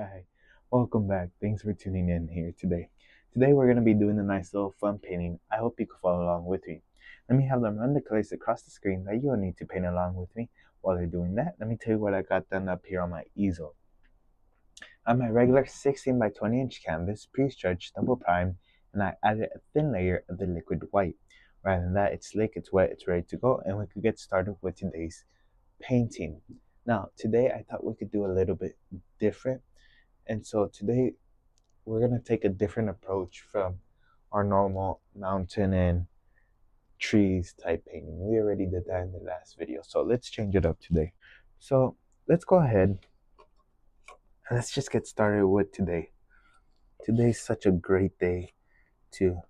Hi, welcome back. Thanks for tuning in here today. Today we're going to be doing a nice little fun painting. I hope you can follow along with me. Let me have them run the colors across the screen that you will need to paint along with me. While they're doing that, let me tell you what I got done up here on my easel. On my regular 16 by 20 inch canvas, pre-stretched, double primed, and I added a thin layer of the liquid white. Rather than that, it's slick, it's wet, it's ready to go, and we could get started with today's painting. Now, today I thought we could do a little bit different. And so today we're going to take a different approach from our normal mountain and trees type painting. We already did that in the last video. So let's change it up today. So let's go ahead and let's just get started with today. Today's such a great day to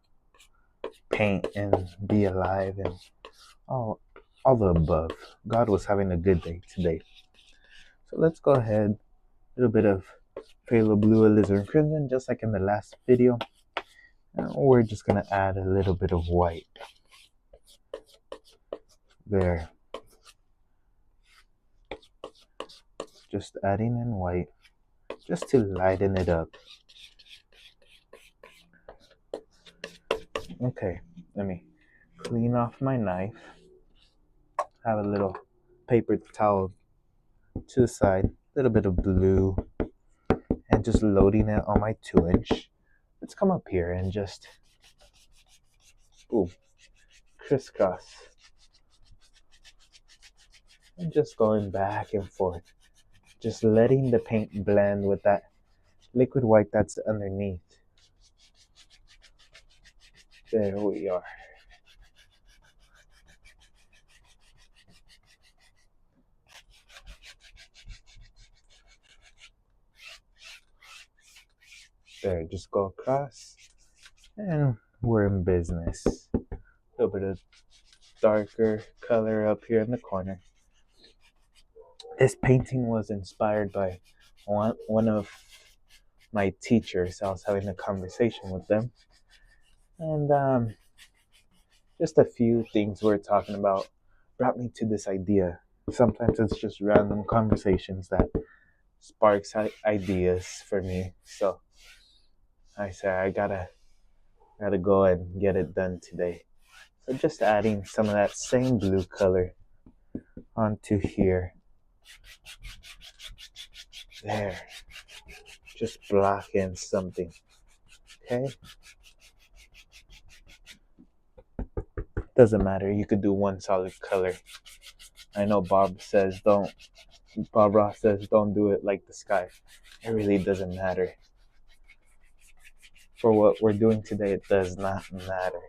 paint and be alive and all the above. God was having a good day today. So let's go ahead. A little bit of phthalo blue, alizarin crimson, just like in the last video. And we're just going to add a little bit of white. There. Just adding in white, just to lighten it up. Okay, let me clean off my knife. Have a little paper towel to the side, a little bit of blue, and just loading it on my 2-inch. Let's come up here and just crisscross. And just going back and forth. Just letting the paint blend with that liquid white that's underneath. There we are. There, just go across and we're in business. A little bit of darker color up here in the corner. This painting was inspired by one of my teachers. I was having a conversation with them, and just a few things we're talking about brought me to this idea. Sometimes it's just random conversations that sparks ideas for me. So I said I gotta go and get it done today. So just adding some of that same blue color onto here. There. Just blocking something. Okay? Doesn't matter. You could do one solid color. I know Bob Ross says don't do it like the sky. It really doesn't matter. For what we're doing today, it does not matter.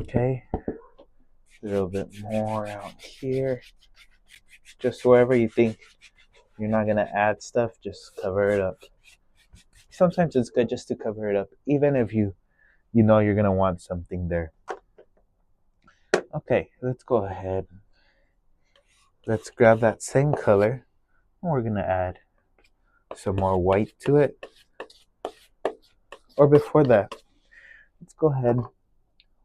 Okay? A little bit more out here. Just wherever you think you're not gonna add stuff, just cover it up. Sometimes it's good just to cover it up, even if you know you're gonna want something there. Okay, let's go ahead. Let's grab that same color and we're gonna add some more white to it. Or before that, let's go ahead.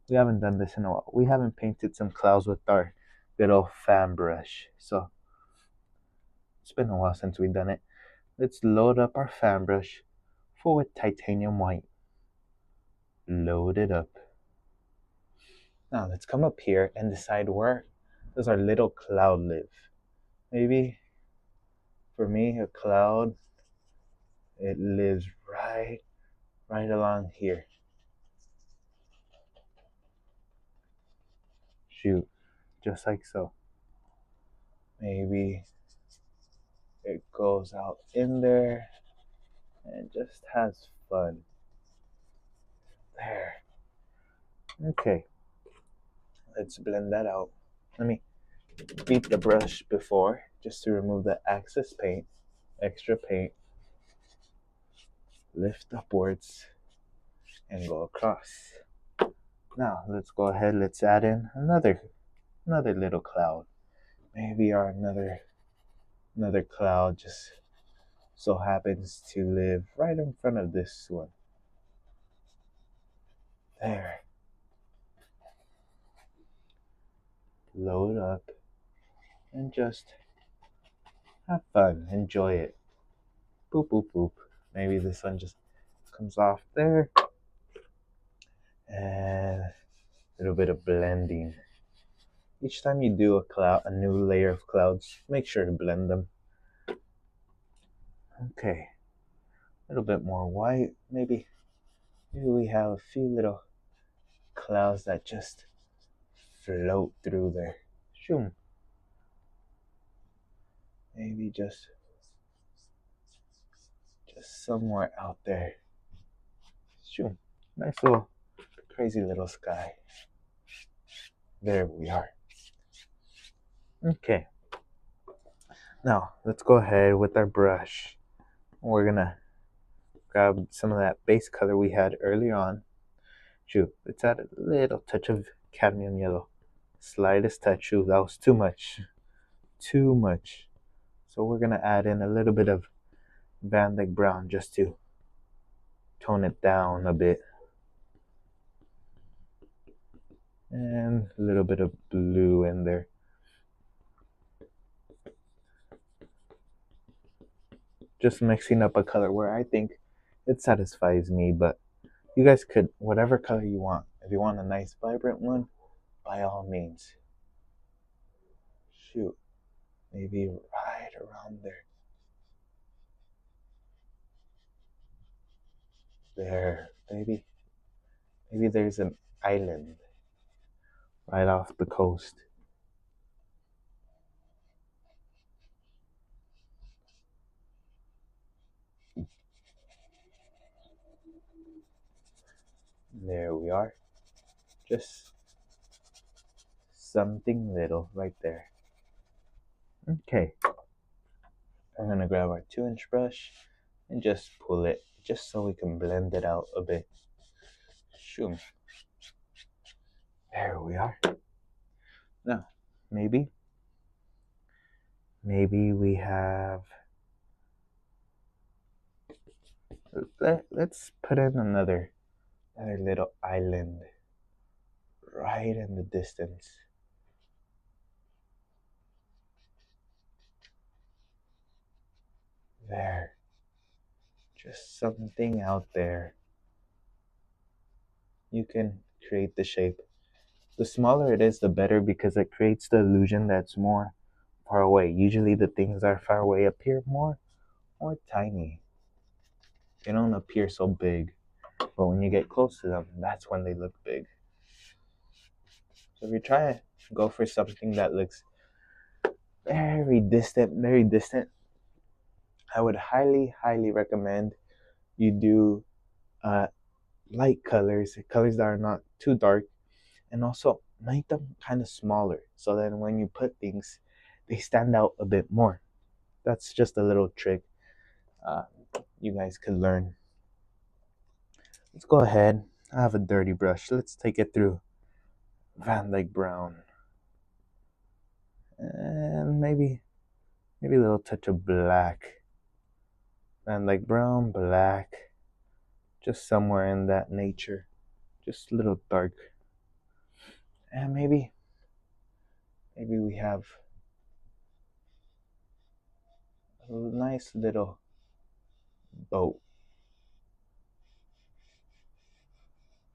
We haven't done this in a while. We haven't painted some clouds with our good old fan brush. So it's been a while since we've done it. Let's load up our fan brush full with titanium white. Load it up. Now let's come up here and decide where does our little cloud live. Maybe for me, a cloud, it lives right along here. Shoot, just like so. Maybe it goes out in there and just has fun. There. Okay. Let's blend that out. Let me beat the brush before just to remove the excess paint, extra paint. Lift upwards and go across. Now let's go ahead. Let's add in another little cloud. Maybe our another cloud just so happens to live right in front of this one. There. Load up and just Have fun. Enjoy it. Boop, boop, boop. Maybe the sun just comes off there. And a little bit of blending. Each time you do a new layer of clouds, make sure to blend them. Okay. A little bit more white. Maybe we have a few little clouds that just float through there. Shoom. Maybe just somewhere out there. Shoom. Nice little crazy little sky. There we are. Okay. Now let's go ahead with our brush. We're gonna grab some of that base color we had earlier on. Shoot, let's add a little touch of cadmium yellow. Slightest touch. Shoot, that was too much. Too much. So we're gonna add in a little bit of Van Dyke brown just to tone it down a bit. And a little bit of blue in there. Just mixing up a color where I think it satisfies me, but you guys could, whatever color you want. If you want a nice vibrant one, by all means. Shoot, maybe right around there. There, maybe there's an island right off the coast. There we are. Just something little right there. Okay. I'm gonna grab our 2-inch brush and just pull it just so we can blend it out a bit. Shoom. There we are. Now, maybe we have, let's put in another little island right in the distance. There. Just something out there. You can create the shape. The smaller it is, the better, because it creates the illusion that's more far away. Usually the things that are far away appear more tiny. They don't appear so big. But when you get close to them, that's when they look big. So if you try to go for something that looks very distant, I would highly recommend you do light colors that are not too dark, and also make them kind of smaller, so that when you put things, they stand out a bit more. That's just a little trick you guys could learn. Let's go ahead. I have a dirty brush. Let's take it through Van Dyke brown, and maybe a little touch of black. Van Dyke brown, black, just somewhere in that nature, just a little dark. And maybe we have a nice little boat.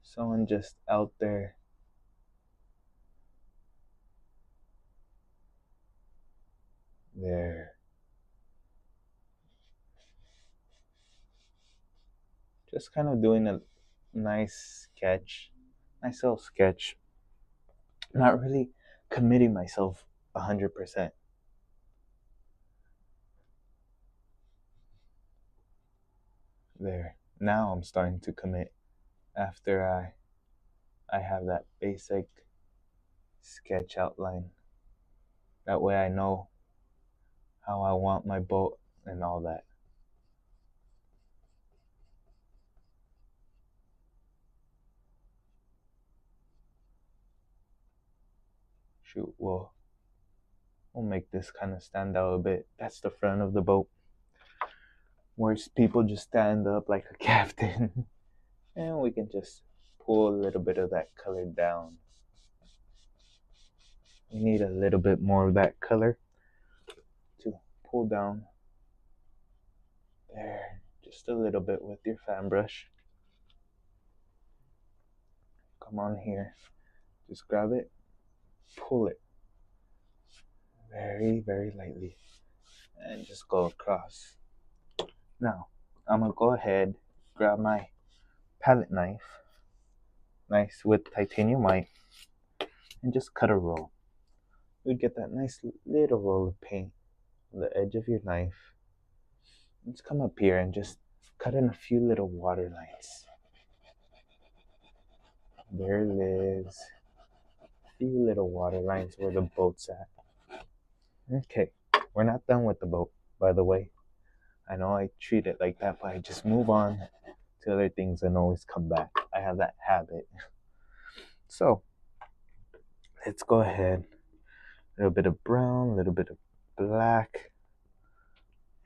Someone just out there. There. Just kind of doing a nice little sketch. Not really committing myself 100%. There. Now I'm starting to commit after I have that basic sketch outline. That way I know how I want my boat and all that. Shoot, we'll make this kind of stand out a bit. That's the front of the boat, where people just stand up like a captain. And we can just pull a little bit of that color down. We need a little bit more of that color to pull down. There, just a little bit with your fan brush. Come on here. Just grab it, pull it very, very lightly, and just go across. Now, I'm gonna go ahead, grab my palette knife, nice with titanium white, and just cut a roll. You get that nice little roll of paint on the edge of your knife. Let's come up here and just cut in a few little water lines. There it is. A few little water lines where the boat's at. Okay, we're not done with the boat, by the way. I know I treat it like that, but I just move on to other things and always come back. I have that habit. So, let's go ahead. A little bit of brown, a little bit of black,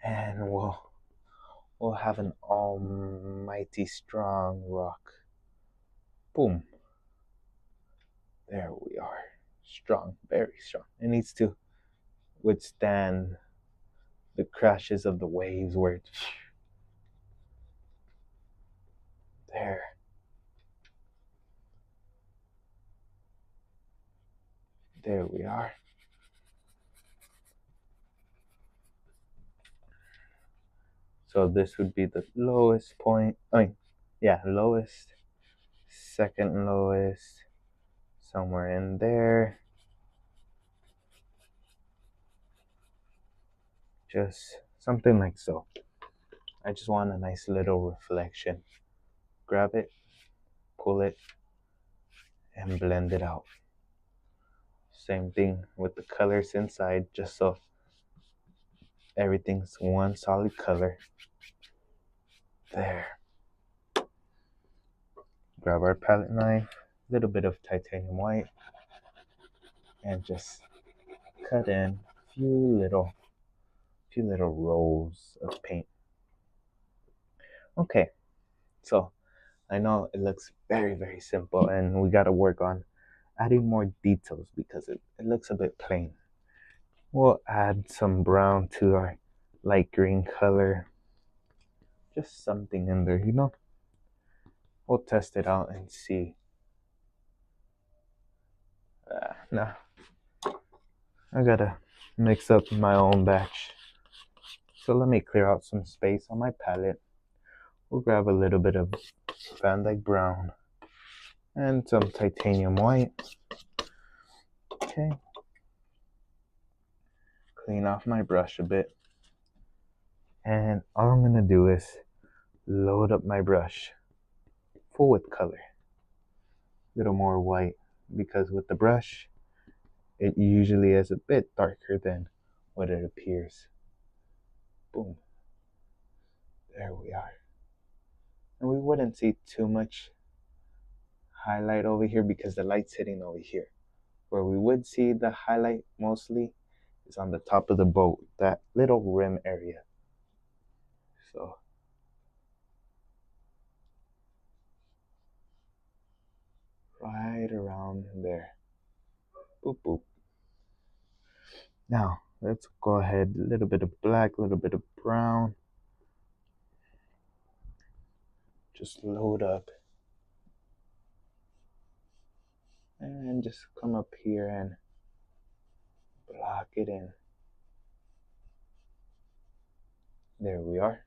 and we'll have an almighty strong rock. Boom. There we are. Strong, very strong. It needs to withstand the crashes of the waves where it's there. There we are. So this would be the lowest point. Lowest, second lowest, somewhere in there. Just something like so. I just want a nice little reflection. Grab it, pull it, and blend it out. Same thing with the colors inside, just so everything's one solid color. There. Grab our palette knife, a little bit of titanium white, and just cut in a few little rolls of paint. Okay, so I know it looks very, very simple, and we gotta work on adding more details because it looks a bit plain. We'll add some brown to our light green color. Just something in there, We'll test it out and see. Nah, I gotta mix up my own batch. So let me clear out some space on my palette. We'll grab a little bit of Van Dyke brown and some titanium white. Okay. Clean off my brush a bit. And all I'm gonna do is load up my brush full with color. A little more white, because with the brush, it usually is a bit darker than what it appears. Boom. There we are. And we wouldn't see too much highlight over here because the light's hitting over here. Where we would see the highlight mostly is on the top of the boat, that little rim area. So right around there. Boop, boop. Now, let's go ahead, a little bit of black, a little bit of brown. Just load up. And just come up here and block it in. There we are.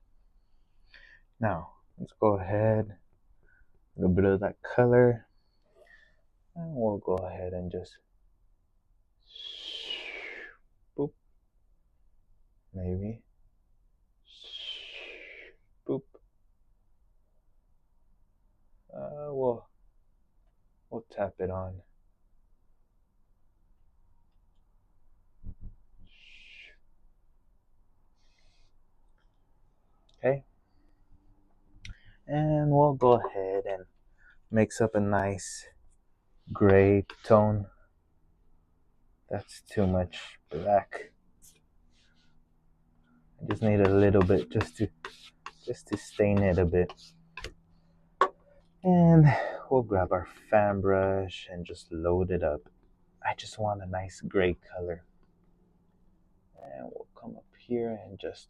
Now, let's go ahead, a little bit of that color. And we'll go ahead and just boop. Maybe. Boop. We'll tap it on. Okay. And we'll go ahead and mix up a nice gray tone. That's too much black. I just need a little bit just to stain it a bit. And we'll grab our fan brush and just load it up. I just want a nice gray color. And we'll come up here and just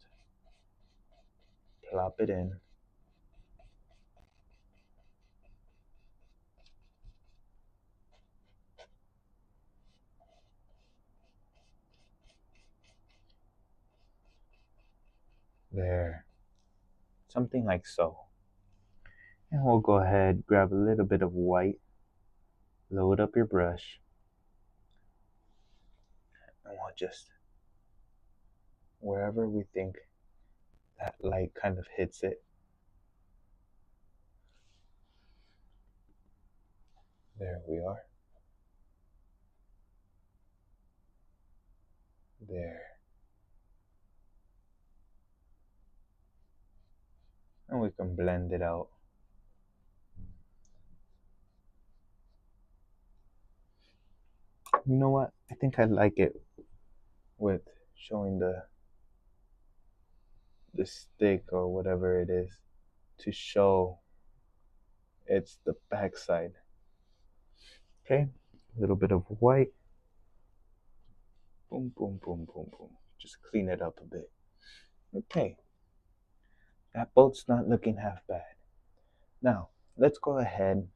plop it in. There. Something like so. And we'll go ahead, grab a little bit of white, load up your brush, and we'll just, wherever we think that light kind of hits it, there we are. There. And we can blend it out. You know what? I think I like it with showing the stick or whatever it is to show it's the backside. Okay, a little bit of white. Boom, boom, boom, boom, boom. Just clean it up a bit. Okay, that boat's not looking half bad. Now, let's go ahead.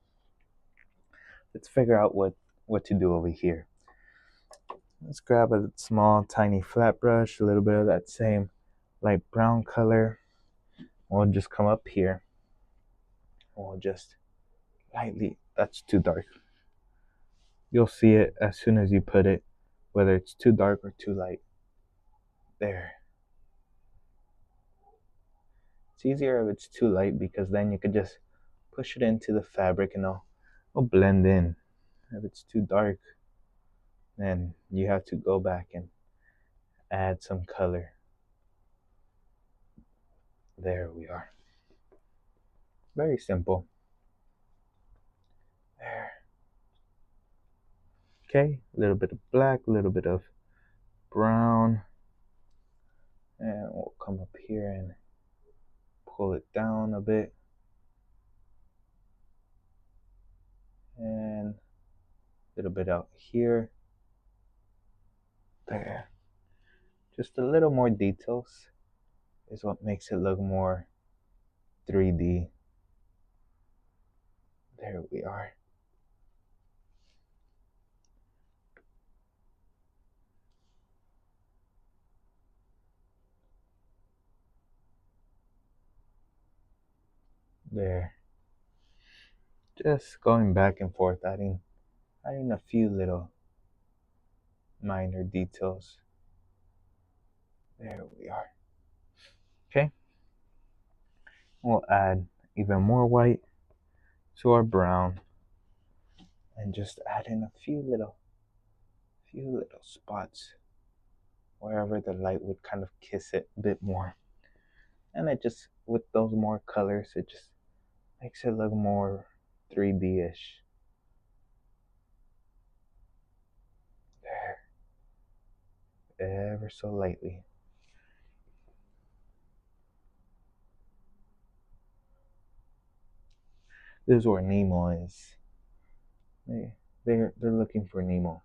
Let's figure out what to do over here. Let's grab a small, tiny flat brush, a little bit of that same light brown color. We'll just come up here. We'll just lightly, that's too dark. You'll see it as soon as you put it, whether it's too dark or too light. There. It's easier if it's too light because then you could just push it into the fabric and it'll blend in. If it's too dark, then you have to go back and add some color. There we are. Very simple. There. Okay, a little bit of black, a little bit of brown. And we'll come up here and pull it down a bit. And a little bit out here. There. Just a little more details is what makes it look more 3D. There we are. There. Just going back and forth, adding a few little minor details. There we are. Okay. We'll add even more white to our brown and just add in a few little spots wherever the light would kind of kiss it a bit more. And it just, with those more colors, it just makes it look more 3D-ish. There. Ever so lightly. This is where Nemo is. They're looking for Nemo.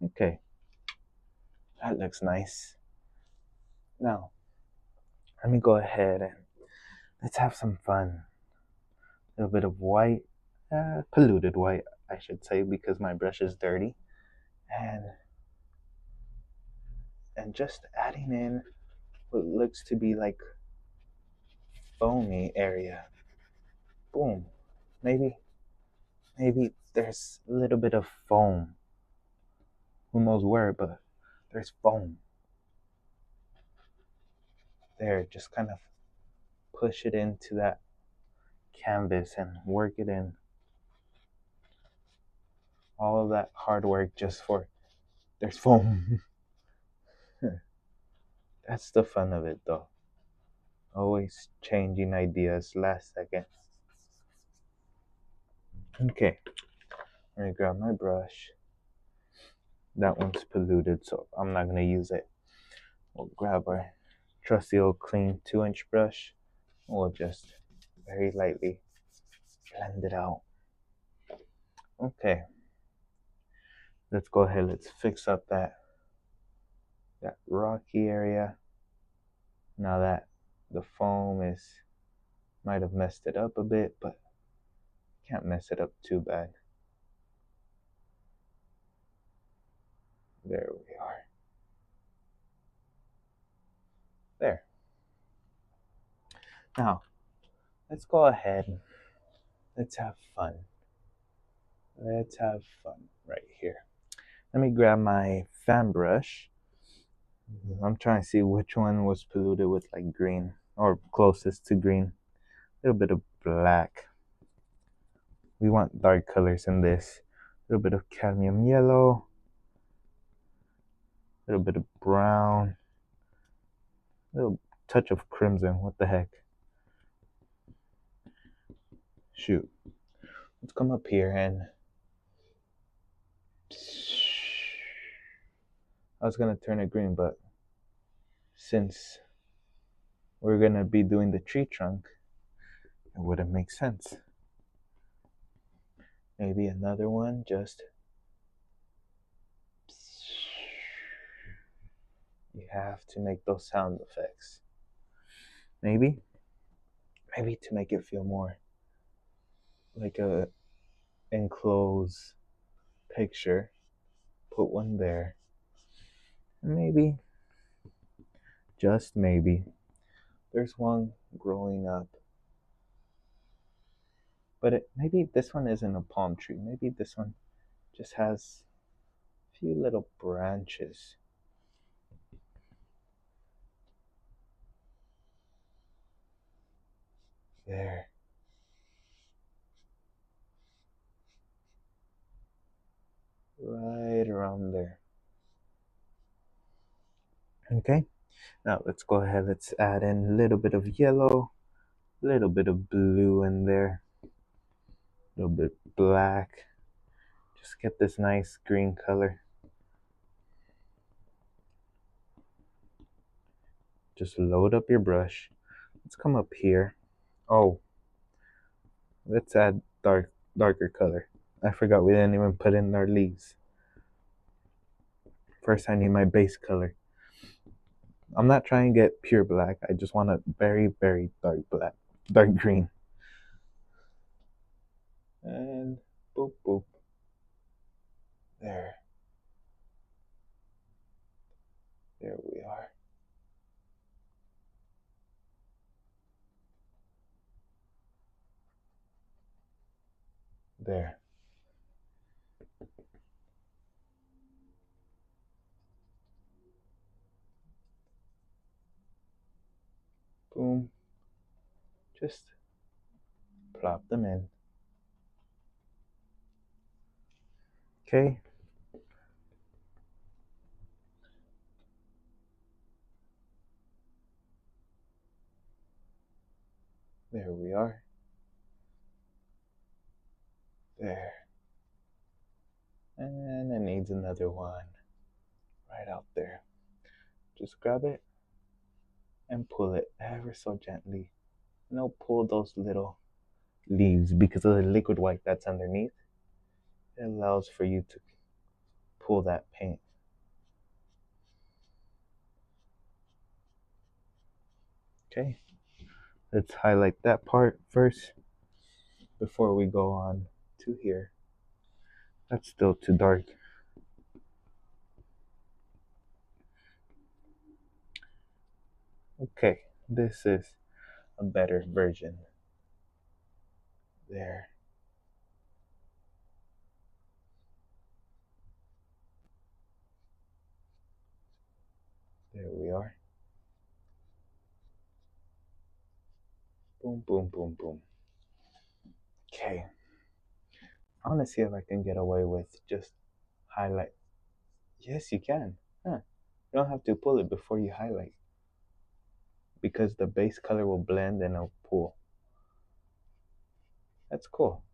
Okay. That looks nice. Now, let me go ahead and let's have some fun. A little bit of white, polluted white, I should say, because my brush is dirty. And just adding in what looks to be like foamy area. Boom. Maybe there's a little bit of foam. Who knows where, but there's foam. There, just kind of push it into that canvas and work it in. All of that hard work just for there's foam. That's the fun of it though. Always changing ideas last second. Okay, let me grab my brush. That one's polluted, so I'm not gonna use it. We'll grab our trusty old clean 2-inch brush. We'll just very lightly blend it out. Okay, let's go ahead, let's fix up that that rocky area. Now that the foam is might have messed it up a bit, but can't mess it up too bad. There we are. There. Now, let's go ahead. Let's have fun. Let's have fun right here. Let me grab my fan brush. I'm trying to see which one was polluted with like green or closest to green. A little bit of black. We want dark colors in this. A little bit of cadmium yellow. A little bit of brown. A little touch of crimson. What the heck? Shoot. Let's come up here and I was gonna turn it green, but since we're gonna be doing the tree trunk, it wouldn't make sense. Maybe another one, just you have to make those sound effects. Maybe to make it feel more like a enclosed picture. Put one there. Maybe, just maybe, there's one growing up. But maybe this one isn't a palm tree. Maybe this one just has a few little branches. There. Right around there. Okay, now let's go ahead. Let's add in a little bit of yellow, a little bit of blue in there, a little bit black. Just get this nice green color. Just load up your brush. Let's come up here. Oh, let's add darker color. I forgot we didn't even put in our leaves. First, I need my base color. I'm not trying to get pure black. I just want a very, very dark black, dark green. And boop, boop. There. There we are. There. Boom. Just plop them in. Okay. There we are. There. And it needs another one right out there. Just grab it and pull it ever so gently. And I'll pull those little leaves because of the liquid white that's underneath. It allows for you to pull that paint. Okay, let's highlight that part first before we go on to here. That's still too dark. Okay, this is a better version. There. There we are. Boom, boom, boom, boom. Okay. I want to see if I can get away with just highlight. Yes, you can. Huh. You don't have to pull it before you highlight because the base color will blend and it'll pull. That's cool.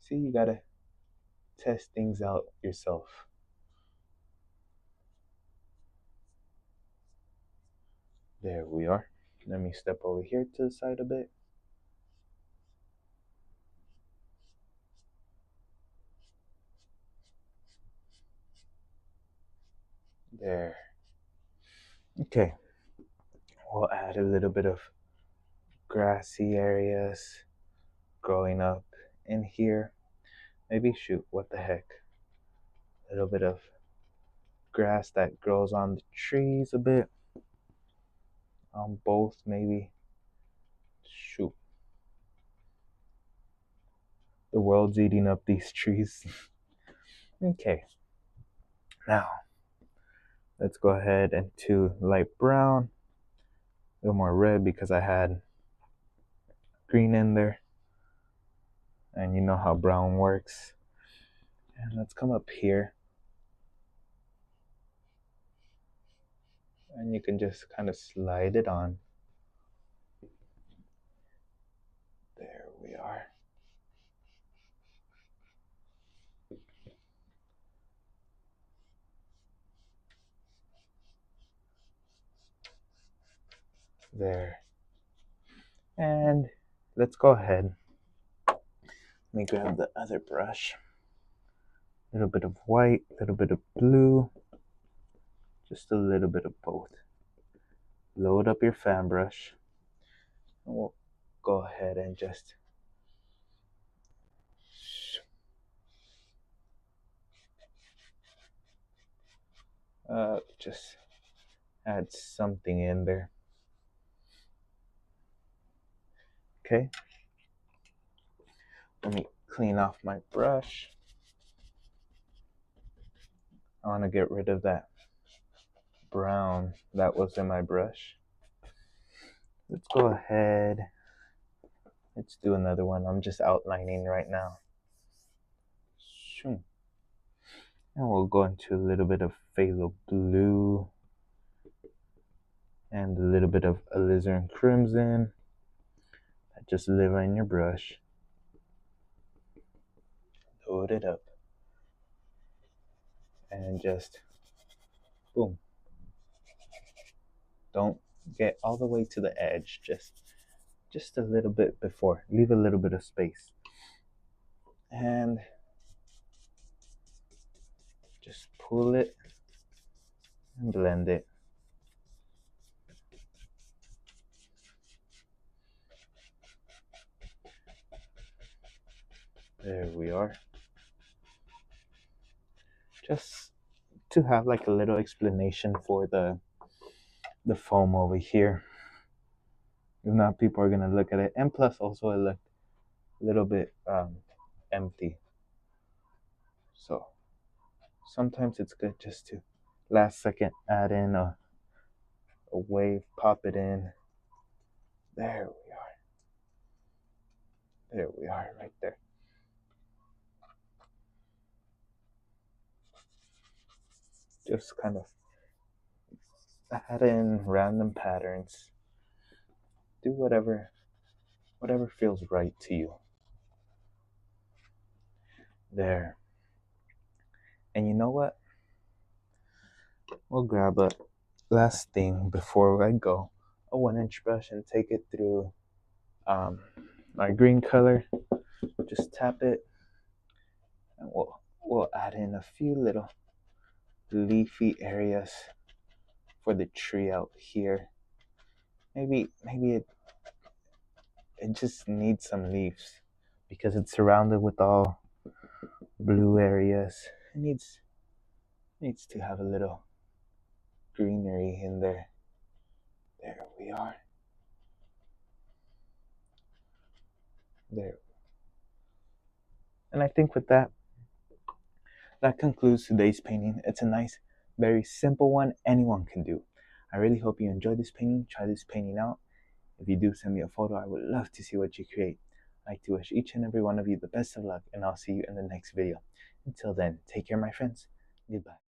See, you gotta test things out yourself. There we are. Let me step over here to the side a bit. There. Okay, we'll add a little bit of grassy areas growing up in here. Maybe shoot, what the heck? A little bit of grass that grows on the trees a bit. On both, maybe. Shoot. The world's eating up these trees. Okay. Now, let's go ahead and to light brown. A little more red because I had green in there. And you know how brown works. And let's come up here. And you can just kind of slide it on. There we are. There. And let's go ahead. Let me grab the other brush. A little bit of white, a little bit of blue. Just a little bit of both. Load up your fan brush. And we'll go ahead and just add something in there. Okay. Let me clean off my brush. I want to get rid of that brown that was in my brush. Let's go ahead. Let's do another one. I'm just outlining right now. And we'll go into a little bit of phthalo blue and a little bit of alizarin crimson. Just live on your brush. Load it up. And just boom. Don't get all the way to the edge. Just a little bit before. Leave a little bit of space. And just pull it and blend it. There we are. Just to have like a little explanation for the foam over here. If not, people are gonna look at it. And plus also it looked a little bit empty. So sometimes it's good just to last second add in a wave, pop it in. There we are. There we are, right there. Just kind of add in random patterns. Do whatever feels right to you. There. And you know what? We'll grab a last thing before I go. A 1-inch brush and take it through my green color. Just tap it. And we'll add in a few little leafy areas for the tree out here. Maybe it just needs some leaves because it's surrounded with all blue areas. It needs to have a little greenery in there. There we are. There. And I think with that concludes today's painting. It's a nice, very simple one anyone can do. I really hope you enjoyed this painting. Try this painting out. If you do, send me a photo. I would love to see what you create. I'd like to wish each and every one of you the best of luck, and I'll see you in the next video. Until then, take care, my friends. Goodbye.